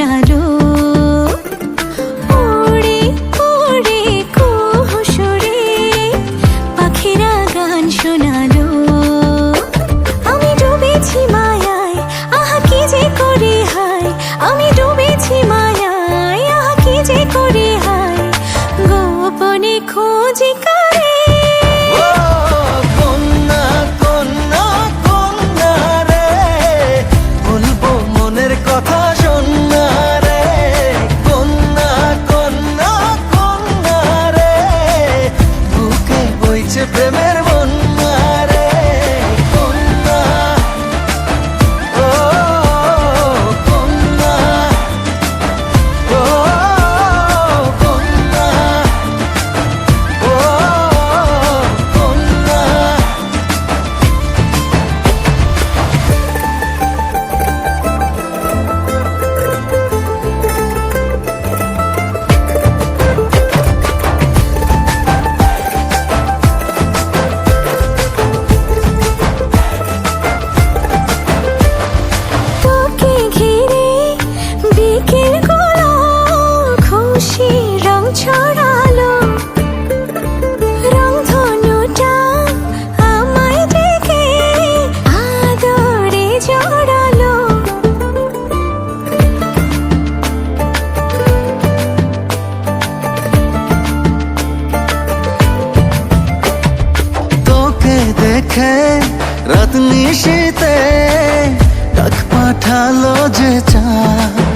শোনালো। উড়ে উড়ে কুহু সুরে পাখিরা গান শোনালো। আমি ডুবেছি মায়ায়, আহা কি যে করি হায়। আমি ডুবেছি মায়ায়, আহা কি যে করি হায়। গোপনে খোঁজি করে কন্যা কন্যা কন্যা রে, বলবো মনের কথা শোনা রে। কন্যা কন্যা কন্যা রে, বুকে বইছে প্রেমের বন্যা রে। কন্যা ও কন্যা ও কন্যা ও কন্যা। তোকে ঘিরে বিকেলগুলো খুশি রং ছড়ালো। রংধনুটা আমায় ডেকে আদরে জড়ালো। তোকে দেখে রাত নিশীতে ডাক পাঠালো যে চাঁদ।